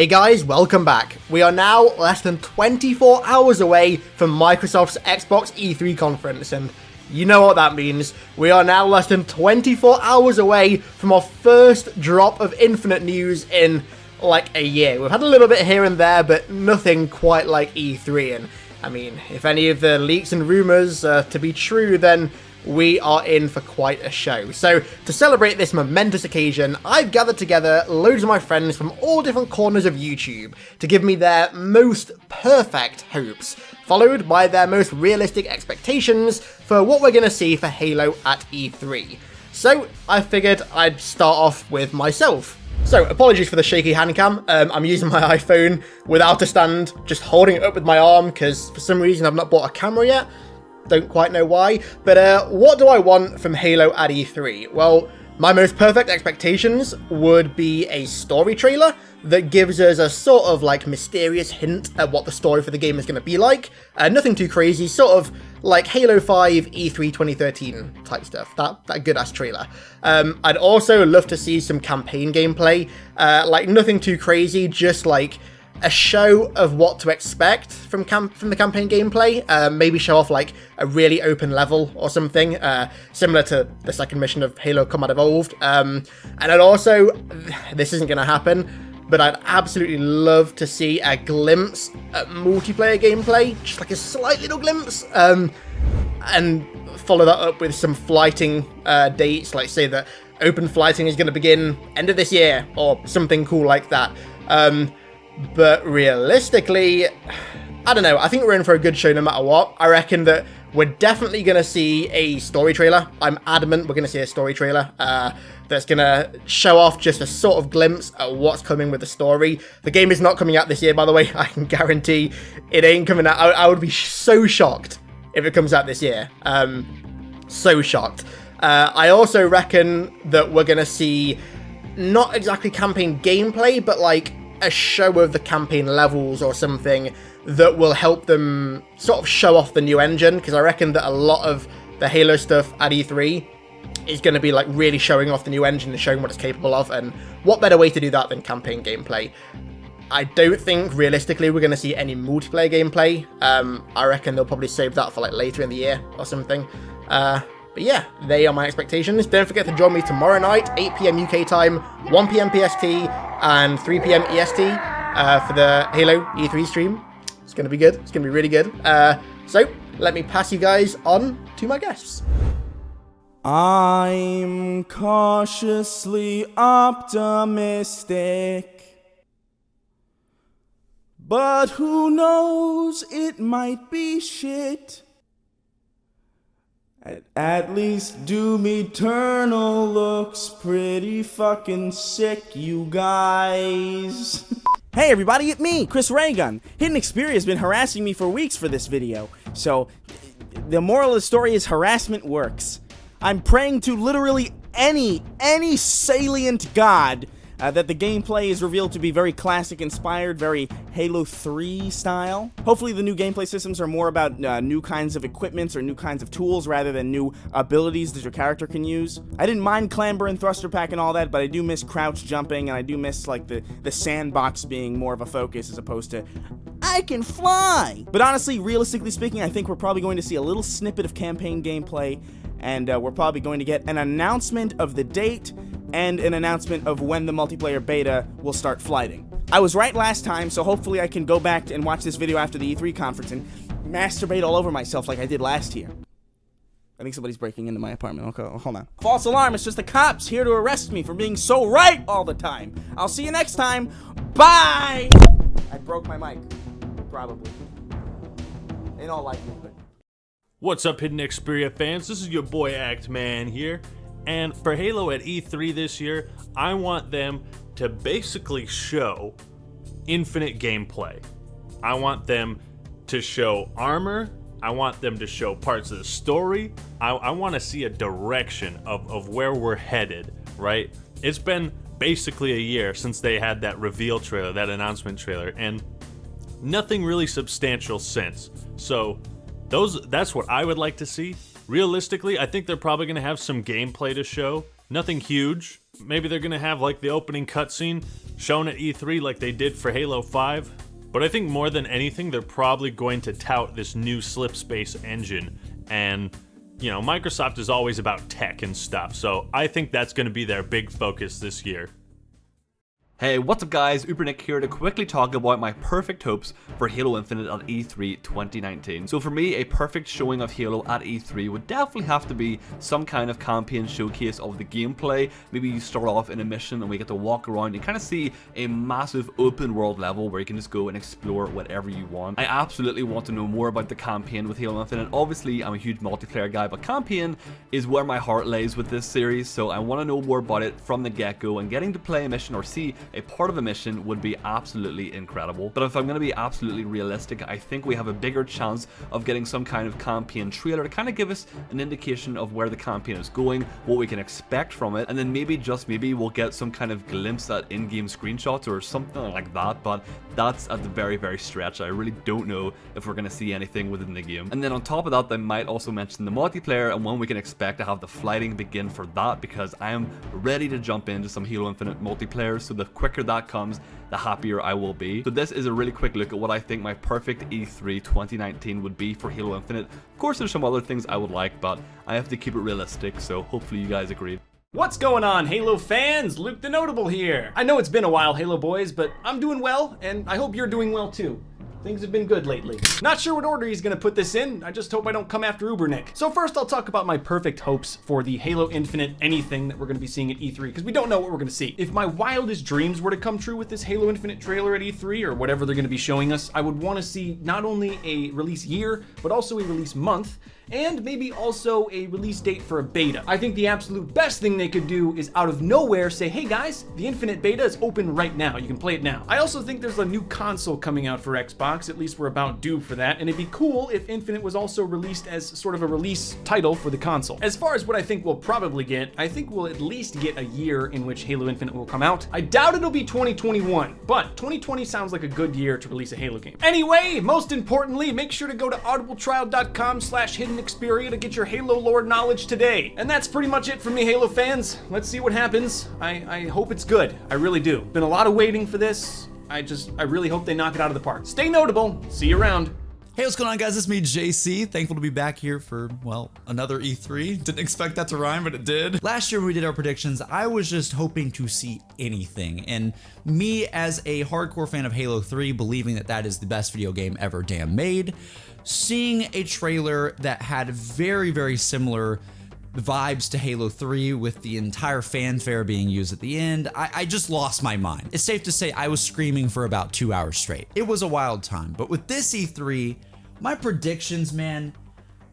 Hey guys, welcome back. We are now less than 24 hours away from Microsoft's Xbox E3 conference, and you know what that means. We are now less than 24 hours away from our first drop of Infinite news in like a year. We've had a little bit here and there, but nothing quite like E3, and I mean, if any of the leaks and rumours are to be true, then we are in for quite a show. So, to celebrate this momentous occasion, I've gathered together loads of my friends from all different corners of YouTube to give me their most perfect hopes, followed by their most realistic expectations for what we're going to see for Halo at E3. So, I figured I'd start off with myself. So, apologies for the shaky hand cam. I'm using my iPhone without a stand, just holding it up with my arm, because for some reason I've not bought a camera yet. Don't quite know why, but what do I want from Halo at E3? Well, my most perfect expectations would be a story trailer that gives us a sort of like mysterious hint at what the story for the game is going to be like. Nothing too crazy, sort of like Halo 5 E3 2013 type stuff, that good-ass trailer. I'd also love to see some campaign gameplay, like nothing too crazy, just like a show of what to expect from the campaign gameplay. Maybe show off like a really open level or something, similar to the second mission of Halo Combat Evolved. And I'd also, this isn't going to happen, but I'd absolutely love to see a glimpse at multiplayer gameplay, just like a slight little glimpse, and follow that up with some flighting dates, like say that open flighting is going to begin end of this year or something cool like that. But realistically, I don't know, I think we're in for a good show no matter what. I reckon that we're definitely going to see a story trailer. I'm adamant we're going to see a story trailer that's going to show off just a sort of glimpse at what's coming with the story. The game is not coming out this year, by the way. I can guarantee it ain't coming out. I would be so shocked if it comes out this year. So shocked. I also reckon that we're going to see not exactly campaign gameplay, but like a show of the campaign levels or something that will help them sort of show off the new engine, because I reckon that a lot of the Halo stuff at E3 is going to be like really showing off the new engine and showing what it's capable of, and what better way to do that than campaign gameplay. I don't think realistically we're going to see any multiplayer gameplay. I reckon they'll probably save that for like later in the year or something. But yeah, they are my expectations. Don't forget to join me tomorrow night, 8 PM UK time, 1 PM PST, and 3 PM EST for the Halo E3 stream. It's going to be good. It's going to be really good. So, let me pass you guys on to my guests. I'm cautiously optimistic, but who knows, it might be shit. At least Doom Eternal looks pretty fucking sick, you guys. Hey everybody, it's me, Kriss Ray Gun. HiddenXperia has been harassing me for weeks for this video, so the moral of the story is harassment works. I'm praying to literally any salient god that the gameplay is revealed to be very classic inspired, very Halo 3 style. Hopefully the new gameplay systems are more about new kinds of equipments or new kinds of tools rather than new abilities that your character can use. I didn't mind clamber and thruster pack and all that, but I do miss crouch jumping, and I do miss like the sandbox being more of a focus as opposed to I can fly. But honestly, realistically speaking, I think we're probably going to see a little snippet of campaign gameplay, and we're probably going to get an announcement of the date and an announcement of when the multiplayer beta will start flighting. I was right last time, so hopefully I can go back and watch this video after the E3 conference and masturbate all over myself like I did last year. I think somebody's breaking into my apartment. Okay, hold on. False alarm, it's just the cops here to arrest me for being so right all the time. I'll see you next time. Bye! I broke my mic. Probably. In all likelihood. What's up, HiddenXperia fans? This is your boy TheActMan here. And for Halo at E3 this year, I want them to basically show infinite gameplay. I want them to show armor. I want them to show parts of the story. I want to see a direction of where we're headed, right? It's been basically a year since they had that reveal trailer, that announcement trailer, and nothing really substantial since. So that's what I would like to see. Realistically, I think they're probably going to have some gameplay to show, Nothing huge. Maybe they're gonna have like the opening cutscene shown at E3 like they did for Halo 5. But I think more than anything, they're probably going to tout this new slip space engine. And, you know, Microsoft is always about tech and stuff, so I think that's gonna be their big focus this year. Hey, what's up guys, /Nick here to quickly talk about my perfect hopes for Halo Infinite at E3 2019. So for me, a perfect showing of Halo at E3 would definitely have to be some kind of campaign showcase of the gameplay. Maybe you start off in a mission and we get to walk around and kind of see a massive open world level where you can just go and explore whatever you want. I absolutely want to know more about the campaign with Halo Infinite. Obviously, I'm a huge multiplayer guy, but campaign is where my heart lays with this series, so I want to know more about it from the get-go, and getting to play a mission or see a part of a mission would be absolutely incredible. But if I'm going to be absolutely realistic, I think we have a bigger chance of getting some kind of campaign trailer to kind of give us an indication of where the campaign is going, what we can expect from it, and then maybe, just maybe, we'll get some kind of glimpse at in-game screenshots or something like that, but that's at the very, very stretch. I really don't know if we're going to see anything within the game. And then on top of that, they might also mention the multiplayer and when we can expect to have the flighting begin for that, because I am ready to jump into some Halo Infinite multiplayer, so the quicker that comes, the happier I will be. So this is a really quick look at what I think my perfect E3 2019 would be for Halo Infinite. Of course, there's some other things I would like, but I have to keep it realistic, so hopefully you guys agree. What's going on, Halo fans? TheNotable here. I know it's been a while, Halo boys, but I'm doing well, and I hope you're doing well too. Things have been good lately. Not sure what order he's gonna put this in. I just hope I don't come after /Nick. So first I'll talk about my perfect hopes for the Halo Infinite anything that we're gonna be seeing at E3, because we don't know what we're gonna see. If my wildest dreams were to come true with this Halo Infinite trailer at E3, or whatever they're gonna be showing us, I would wanna see not only a release year, but also a release month, and maybe also a release date for a beta. I think the absolute best thing they could do is out of nowhere say, hey guys, the Infinite beta is open right now. You can play it now. I also think there's a new console coming out for Xbox. At least we're about due for that. And it'd be cool if Infinite was also released as sort of a release title for the console. As far as what I think we'll probably get, I think we'll at least get a year in which Halo Infinite will come out. I doubt it'll be 2021, but 2020 sounds like a good year to release a Halo game. Anyway, most importantly, make sure to go to audibletrial.com/HiddenXperia to get your Halo lore knowledge today. And that's pretty much it for me, Halo fans. Let's see what happens. I hope it's good. I really do. Been a lot of waiting for this. I really hope they knock it out of the park. Stay notable. See you around. Hey, what's going on, guys? It's me, JC. Thankful to be back here for, well, another E3. Didn't expect that to rhyme, but it did. Last year when we did our predictions, I was just hoping to see anything. And me, as a hardcore fan of Halo 3, believing that that is the best video game ever damn made, seeing a trailer that had very, very similar vibes to Halo 3 with the entire fanfare being used at the end, I just lost my mind. It's safe to say I was screaming for about 2 hours straight. It was a wild time, but with this E3, my predictions, man,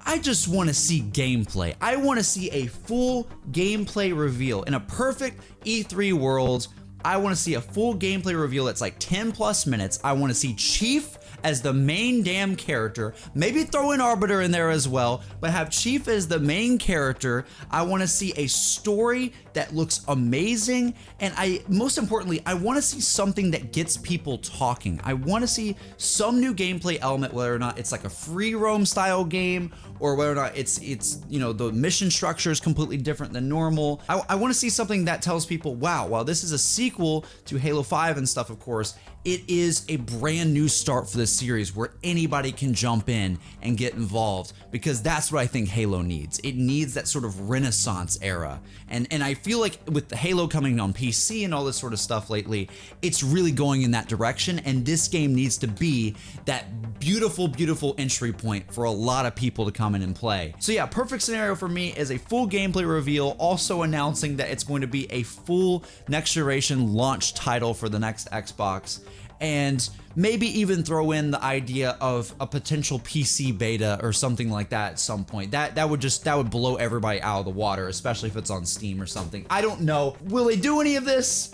I just want to see gameplay. I want to see a full gameplay reveal. In a perfect E3 world, I want to see a full gameplay reveal that's like 10 plus minutes. I want to see Chief as the main damn character, maybe throw in Arbiter in there as well, but have Chief as the main character. I want to see a story that looks amazing, and most importantly, I want to see something that gets people talking. I want to see some new gameplay element, whether or not it's like a free roam style game, or whether or not it's you know, the mission structure is completely different than normal. I want to see something that tells people, wow, while this is a sequel to Halo 5 and stuff, of course, it is a brand new start for this series where anybody can jump in and get involved, because that's what I think Halo needs. It needs that sort of Renaissance era. And I feel like with the Halo coming on PC and all this sort of stuff lately, it's really going in that direction, and this game needs to be that beautiful, beautiful entry point for a lot of people to come in and play. So yeah, perfect scenario for me is a full gameplay reveal, also announcing that it's going to be a full next generation launch title for the next Xbox, and maybe even throw in the idea of a potential PC beta or something like that at some point. That would blow everybody out of the water, especially if it's on Steam or something. I don't know. Will they do any of this?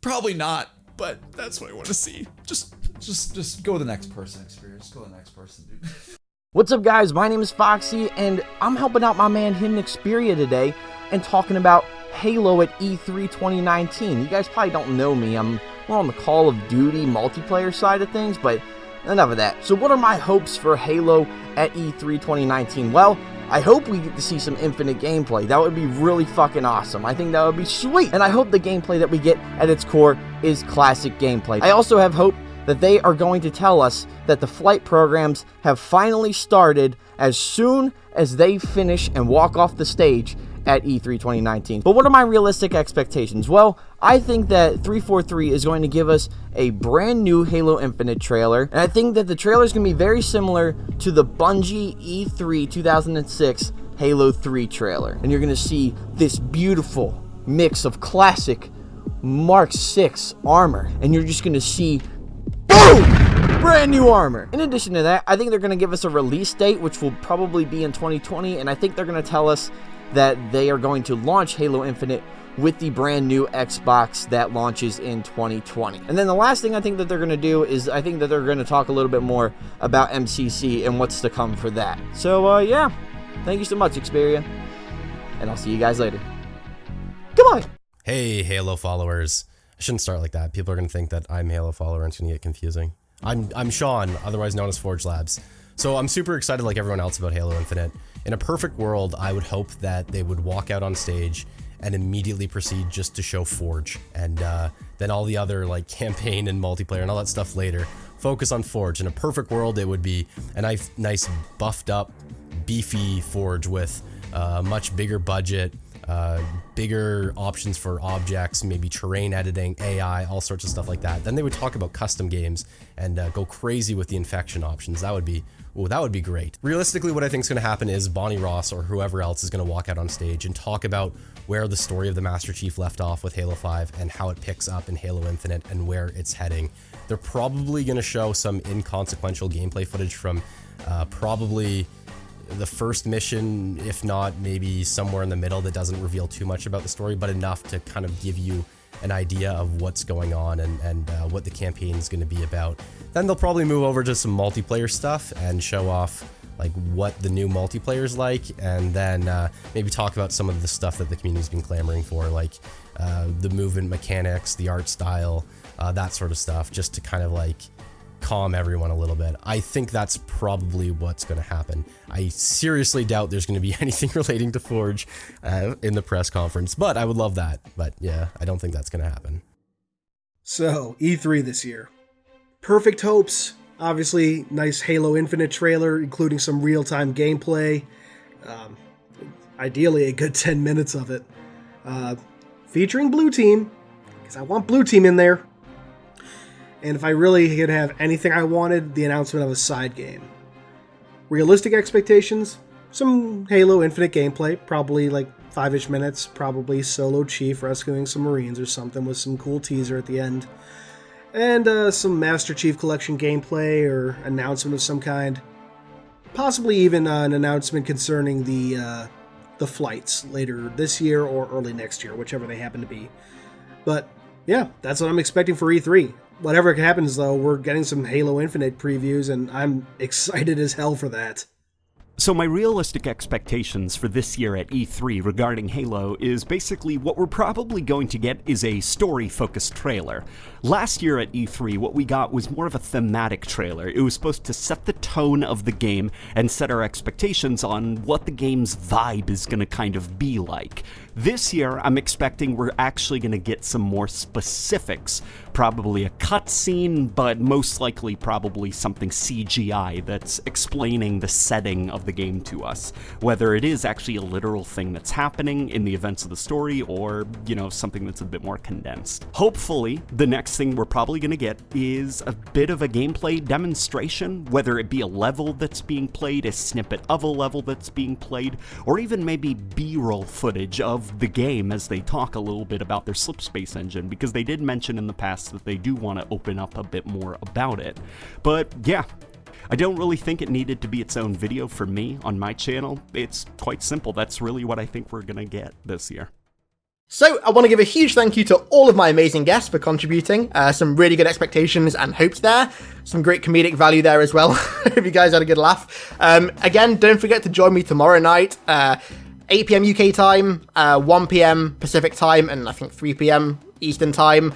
Probably not, but that's what I want to see. Just go to the next person, Xperia. Just go to the next person, dude. What's up, guys? My name is Foxy, and I'm helping out my man HiddenXperia today and talking about Halo at E3 2019. You guys probably don't know me. I'm more on the Call of Duty multiplayer side of things, but enough of that. So what are my hopes for Halo at E3 2019? Well, I hope we get to see some Infinite gameplay. That would be really fucking awesome. I think that would be sweet. And I hope the gameplay that we get at its core is classic gameplay. I also have hope that they are going to tell us that the flight programs have finally started as soon as they finish and walk off the stage at E3 2019. But what are my realistic expectations? Well, I think that 343 is going to give us a brand new Halo Infinite trailer, and I think that the trailer is going to be very similar to the Bungie E3 2006 Halo 3 trailer. And you're going to see this beautiful mix of classic Mark 6 armor, and you're just going to see boom! Brand new armor. In addition to that, I think they're going to give us a release date, which will probably be in 2020, and I think they're going to tell us that they are going to launch Halo Infinite with the brand new Xbox that launches in 2020. And then the last thing I think that they're going to do is I think that they're going to talk a little bit more about MCC and what's to come for that. So, yeah. Thank you so much, Xperia. And I'll see you guys later. Goodbye! Hey, Halo followers. I shouldn't start like that. People are going to think that I'm Halo follower and it's going to get confusing. I'm Sean, otherwise known as Forge Labs. So I'm super excited like everyone else about Halo Infinite. In a perfect world, I would hope that they would walk out on stage and immediately proceed just to show Forge, and then all the other like campaign and multiplayer and all that stuff later. Focus on Forge. In a perfect world, it would be a nice buffed up, beefy Forge with a much bigger budget, bigger options for objects, maybe terrain editing, AI, all sorts of stuff like that. Then they would talk about custom games and go crazy with the infection options. That would be great. Realistically, what I think is going to happen is Bonnie Ross or whoever else is going to walk out on stage and talk about where the story of the Master Chief left off with Halo 5 and how it picks up in Halo Infinite and where it's heading. They're probably going to show some inconsequential gameplay footage from probably the first mission, if not maybe somewhere in the middle that doesn't reveal too much about the story, but enough to kind of give you an idea of what's going on and what the campaign is going to be about. Then they'll probably move over to some multiplayer stuff and show off like what the new multiplayer is like, and then maybe talk about some of the stuff that the community's been clamoring for, like the movement mechanics, the art style, that sort of stuff, just to kind of like calm everyone a little bit. I think that's probably what's going to happen. I seriously doubt there's going to be anything relating to Forge in the press conference, but I would love that. But yeah, I don't think that's going to happen. So, E3 this year. Perfect hopes. Obviously, nice Halo Infinite trailer, including some real-time gameplay. Ideally, a good 10 minutes of it. Featuring Blue Team, because I want Blue Team in there. And if I really could have anything I wanted, the announcement of a side game. Realistic expectations, some Halo Infinite gameplay, probably like 5-ish minutes, probably solo Chief rescuing some Marines or something with some cool teaser at the end. And some Master Chief Collection gameplay or announcement of some kind. Possibly even an announcement concerning the flights later this year or early next year, whichever they happen to be. But yeah, that's what I'm expecting for E3. Whatever happens, though, we're getting some Halo Infinite previews, and I'm excited as hell for that. So my realistic expectations for this year at E3 regarding Halo is basically what we're probably going to get is a story-focused trailer. Last year at E3, what we got was more of a thematic trailer. It was supposed to set the tone of the game and set our expectations on what the game's vibe is going to kind of be like. This year, I'm expecting we're actually going to get some more specifics. Probably a cutscene, but most likely probably something CGI that's explaining the setting of the game to us. Whether it is actually a literal thing that's happening in the events of the story, or, you know, something that's a bit more condensed. Hopefully, the next thing we're probably going to get is a bit of a gameplay demonstration, whether it be a level that's being played, a snippet of a level that's being played, or even maybe B-roll footage of the game as they talk a little bit about their slipspace engine, because they did mention in the past that they do want to open up a bit more about it. But yeah, I don't really think it needed to be its own video for me on my channel. It's quite simple. That's really what I think we're gonna get this year. So, I want to give a huge thank you to all of my amazing guests for contributing. Some really good expectations and hopes there. Some great comedic value there as well. Hope you guys had a good laugh. Again, don't forget to join me tomorrow night. 8 PM UK time, 1 PM Pacific time, and I think 3 PM Eastern time,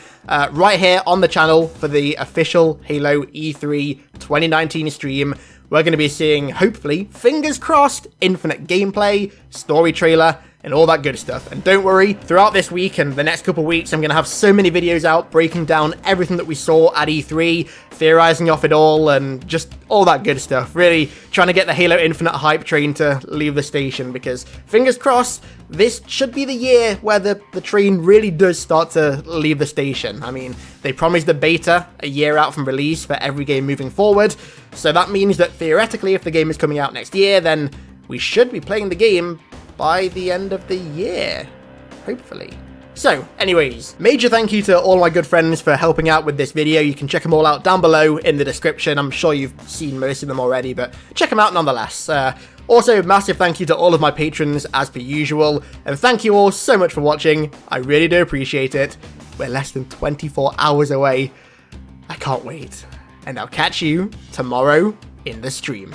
right here on the channel for the official Halo E3 2019 stream. we're going to be seeing, hopefully, fingers crossed, infinite gameplay, story trailer, and all that good stuff. And don't worry, throughout this week and the next couple weeks, I'm going to have so many videos out breaking down everything that we saw at E3, theorizing off it all, and just all that good stuff. Really trying to get the Halo Infinite hype train to leave the station, because fingers crossed, this should be the year where the train really does start to leave the station. I mean, they promised the beta a year out from release for every game moving forward, so that means that theoretically, if the game is coming out next year, then we should be playing the game by the end of the year, hopefully. So, anyways, major thank you to all my good friends for helping out with this video. You can check them all out down below in the description. I'm sure you've seen most of them already, but check them out nonetheless. Also, massive thank you to all of my patrons, as per usual, and thank you all so much for watching. I really do appreciate it. We're less than 24 hours away. I can't wait. And I'll catch you tomorrow in the stream.